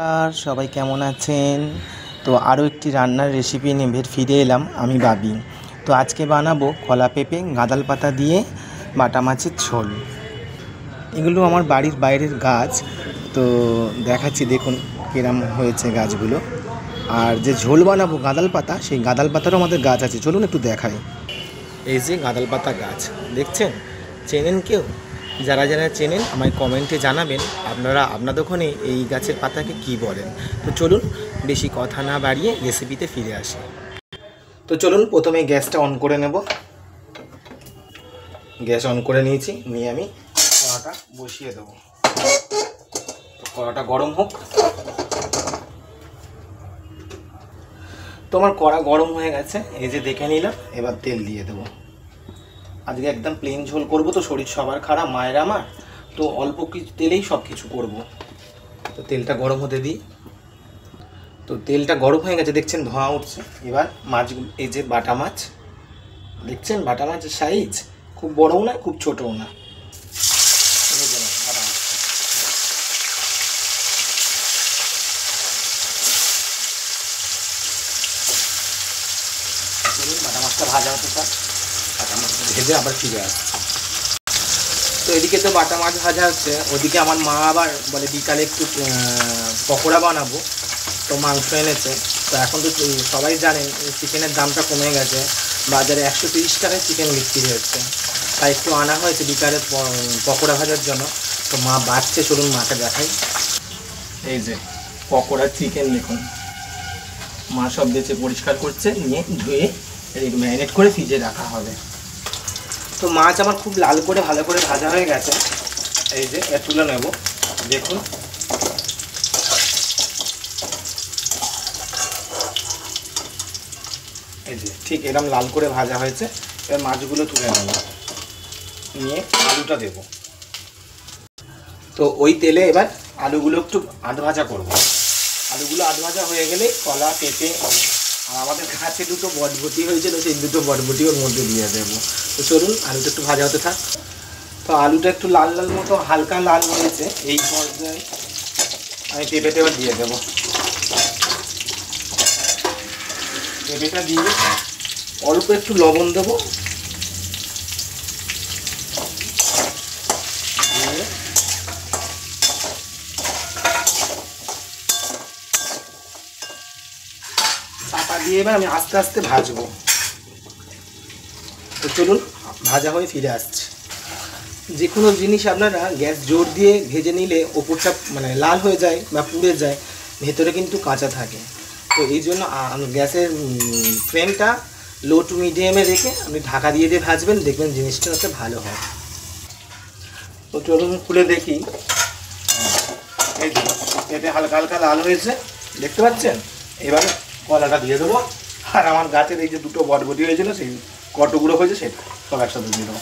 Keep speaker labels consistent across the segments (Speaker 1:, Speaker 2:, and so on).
Speaker 1: আর সবাই কেমন আছেন? তো আরও একটি রান্নার রেসিপি নিয়ে ফিরে এলাম আমি বাবি। তো আজকে বানাবো কলা পেঁপে গাঁদাল পাতা দিয়ে বাটা মাছের ঝোল। এগুলো আমার বাড়ির বাইরের গাছ, তো দেখাচ্ছি দেখুন কিরম হয়েছে গাছগুলো। আর যে ঝোল বানাবো গাঁদাল পাতা, সেই গাঁদাল পাতারও আমাদের গাছ আছে, চলুন একটু দেখাই। এই যে গাঁদাল পাতা গাছ দেখছেন, চেনেন কেউ? যারা যারা চেনেন আমায় কমেন্টে জানাবেন আপনাদের ওখানে এই গাছের পাতাকে কি বলেন। তো চলুন বেশি কথা না বাড়িয়ে রেসিপিতে ফিরে আসি। তো চলুন প্রথমে গ্যাসটা অন করে নেব। গ্যাস অন করে নিয়েছি, নিয়ে আমি কড়াটা বসিয়ে দেবো। কড়াটা গরম হোক। তো আমার কড়া গরম হয়ে গেছে, এই যে দেখে নিলাম। এবার তেল দিয়ে দেবো। আজকে একদম প্লেন ঝোল করব, তো শরীর সবার খারাপ, মায়ের আমার, তো অল্প কিছু তেলেই সব কিছু করবো। তো তেলটা গরম হতে দিই। তো তেলটা গরম হয়ে গেছে, দেখছেন ধোঁয়া উঠছে। এবার মাছগুলো, এই যে বাটা মাছ দেখছেন, বাটা মাছের সাইজ খুব বড়ও না খুব ছোটও না। বাটা মাছ, বাটা মাছটা ভাজা হতে থাক, বাটা মাছটা ভেজে আবার ফিরে আসছে। তো এদিকে তো বাটা মাছ ভাজা হচ্ছে, ওদিকে আমার মা আবার বলে বিকালে একটু পকোড়া বানাবো, তো মাংস এনেছে। তো এখন তো সবাই জানেন চিকেনের দামটা কমে গেছে, বাজারে 130 টাকায় চিকেন বিক্রি হচ্ছে, তাই একটু আনা হয়েছে বিকালে পকোড়া ভাজার জন্য। তো মা বাড়ছে, চলুন মাকে দেখাই। এই যে পকোড়া চিকেন দেখুন, মা সব বেছে পরিষ্কার করছে, নিয়ে ধুয়ে ম্যারিনেট করে ফ্রিজে রাখা হবে। তো মাছ আমার খুব লাল করে ভালো করে ভাজা হয়ে গেছে। এই যে এর তুলে নেব, দেখুন। এই যে ঠিক এরকম লাল করে ভাজা হয়েছে। এবার মাছগুলো তুলে নেব, নিয়ে আলুটা দেব। তো ওই তেলে এবার আলুগুলো একটু আধ ভাজা করব। আলুগুলো আধ ভাজা হয়ে গেলে কলা পেঁপে আর আমাদের কাছে দুটো বটবটি হয়েছিল, সেই দুটো বটবটি ওর মধ্যে দিয়ে দেবো। তো চলুন আলুটা একটু ভাজা হতে থাক। তো আলুটা একটু লাল লাল মতো হালকা লাল হয়েছে, এই পর্যায়ে আমি পেঁপেটা এবার দিয়ে দেবো। পেঁপেটা দিয়ে অল্প একটু লবণ দেবো, দিয়ে চাপা দিয়ে এবার আমি আস্তে আস্তে ভাজবো। তো চলুন ভাজা হয়ে ফিরে আসছি। যে কোনো জিনিস আপনারা গ্যাস জোর দিয়ে ভেজে নিলে ওপরটা মানে লাল হয়ে যায় বা পুড়ে যায়, ভেতরে কিন্তু কাঁচা থাকে। তো এই জন্য গ্যাসের ফ্লেমটা লো টু মিডিয়ামে রেখে আপনি ঢাকা দিয়ে দিয়ে ভাজবেন, দেখবেন জিনিসটা যাতে ভালো হয়। তো চলুন খুলে দেখি। এই এতে হালকা হালকা লাল হয়েছে, দেখতে পাচ্ছেন। এবারে কলাটা দিয়ে দেবো, আর আমার গাছের এই যে দুটো বটবটি হয়েছিল সেই কটগুলো হয়েছে সেটা সব একসাথে দিয়ে দেবো।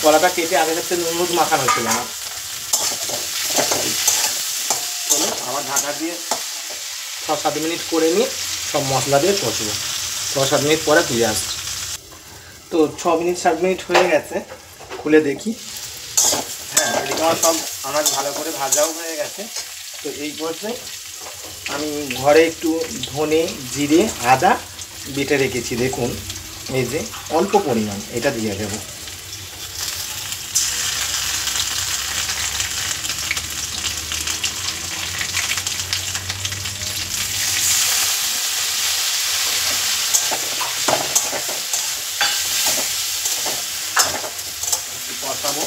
Speaker 1: কলাটা কেটে আগে হচ্ছে নুন মাখানো হয়েছিল আমার। চলুন আবার ঢাকা দিয়ে 6-7 মিনিট করে নিয়ে সব মশলা দিয়ে কষবো। 6-7 মিনিট পরে ফিরে আসছি। তো 6-7 মিনিট হয়ে গেছে, খুলে দেখি। হ্যাঁ, এদিকে আমার সব আনাজ ভালো করে ভাজাও হয়ে গেছে। তো এই পর্যায়ে আমি ঘরে একটু ধনে জিরে আদা বেটে রেখেছি, দেখুন এই যে অল্প পরিমাণ, এটা দিয়ে দেবো। কষাবো।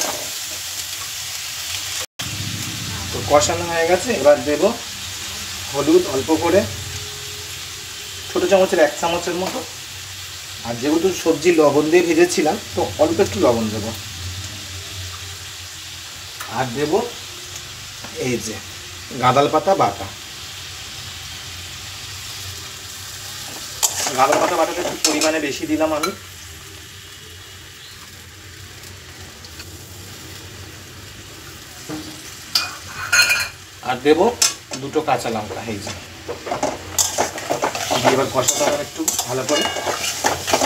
Speaker 1: তো কষানো হয়ে গেছে, এবার দেব হলুদ অল্প করে, ছোটো চামচের 1 চামচের মতো। আর যেহেতু সবজি লবণ দিয়ে ভেজেছিলাম, তো অল্প একটু লবণ দেব। আর দেব এই যে গাঁদাল পাতা বাটা। গাঁদাল পাতা বাটাটা একটু পরিমাণে বেশি দিলাম আমি। আর দেব দুটো কাঁচা লঙ্কা, এই যে দিয়ে এবার কষাতে হবে একটু ভালো করে,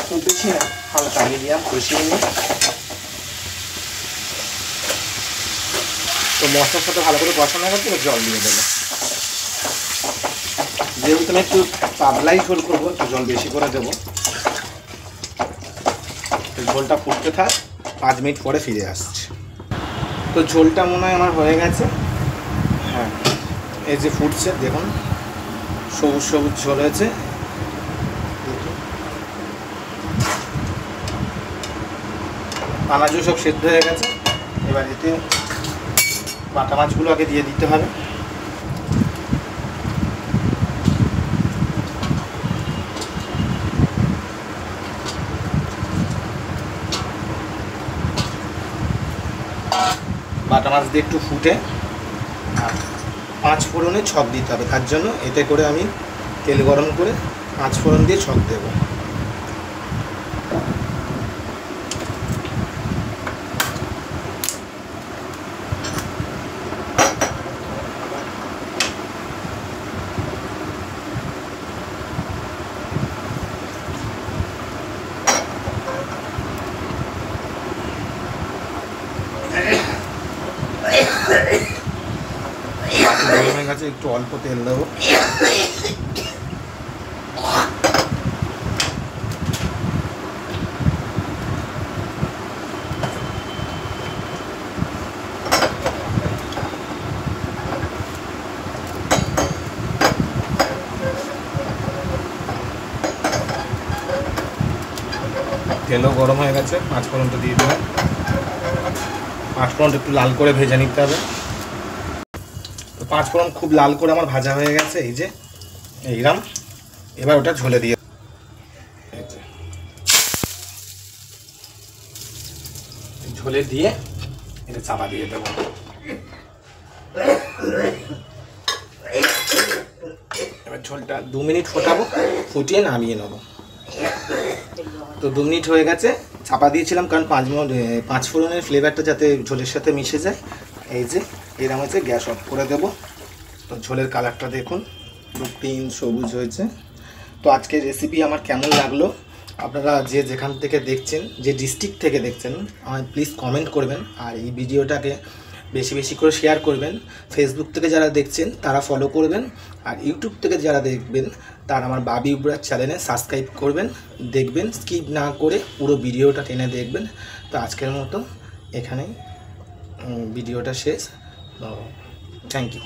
Speaker 1: খুব বেশি না, হালকা মিডিয়াম কষিয়ে নিই। তো মশলার সাথে ভালো করে কষানো হয়ে গেছে, জল দিয়ে দেবো। যেহেতু আমি একটু পাতলাই ঝোল করবো, একটু জল বেশি করে দেবো। ঝোলটা ফুটতে থাক, 5 মিনিট পরে ফিরে আসছে। তো ঝোলটা মনে হয় আমার হয়ে গেছে। হ্যাঁ, এই যে ফুটছে দেখুন, সবুজ সবুজ ঝোল হয়েছে। আনাজও সব সেদ্ধ হয়ে গেছে। এবার এতে বাটা মাছগুলো আগে দিয়ে দিতে হবে। বাটা মাছ দিয়ে একটু ফুটে আর 5 ফোড়নে ছক দিতে হবে। তার জন্য এতে করে আমি তেল গরম করে 5 ফোড়ন দিয়ে ছক দেবো। গরম হয়ে গেছে, একটু অল্প তেল দেবো। তেলও গরম হয়ে গেছে, 5 ফোড়নটা দিয়ে দেবো। 5 ফোড়নটা একটু লাল করে ভেজে নিতে হবে। তো 5 ফোড়ন খুব লাল করে আমার ভাজা হয়ে গেছে, এই যে এইরাম। এবার ওটা ঝোলে দিয়ে ঝোলে দিয়ে এটা চাপা দিয়ে দেবো। এবার ঝোলটা 2 মিনিট ফোটাবো, ফুটিয়ে নামিয়ে নেবো। তো 2 মিনিট হয়ে গেছে, চাপা দিয়েছিলাম কারণ 5 ফোড়নের ফ্লেভারটা যাতে ঝোলের সাথে মিশে যায়। এই যে এরকম হচ্ছে, গ্যাস অফ করে দেবো। তো ঝোলের কালারটা দেখুন, গ্রিন সবুজ হয়েছে। তো আজকের রেসিপি আমার কেমন লাগলো, আপনারা যে যেখান থেকে দেখছেন, যে ডিস্ট্রিক্ট থেকে দেখছেন, আমায় প্লিজ কমেন্ট করবেন। আর এই ভিডিওটাকে বেশি বেশি করে শেয়ার করবেন। ফেসবুক থেকে যারা দেখছেন তারা ফলো করবেন, আর ইউটিউব থেকে যারা দেখবেন তারা আমার বাবি ইব্রার চ্যানেলে সাবস্ক্রাইব করবেন, দেখবেন, স্কিপ না করে পুরো ভিডিওটা টেনে দেখবেন। তো আজকের মতো এখানেই ভিডিওটা শেষ। তো থ্যাংক ইউ।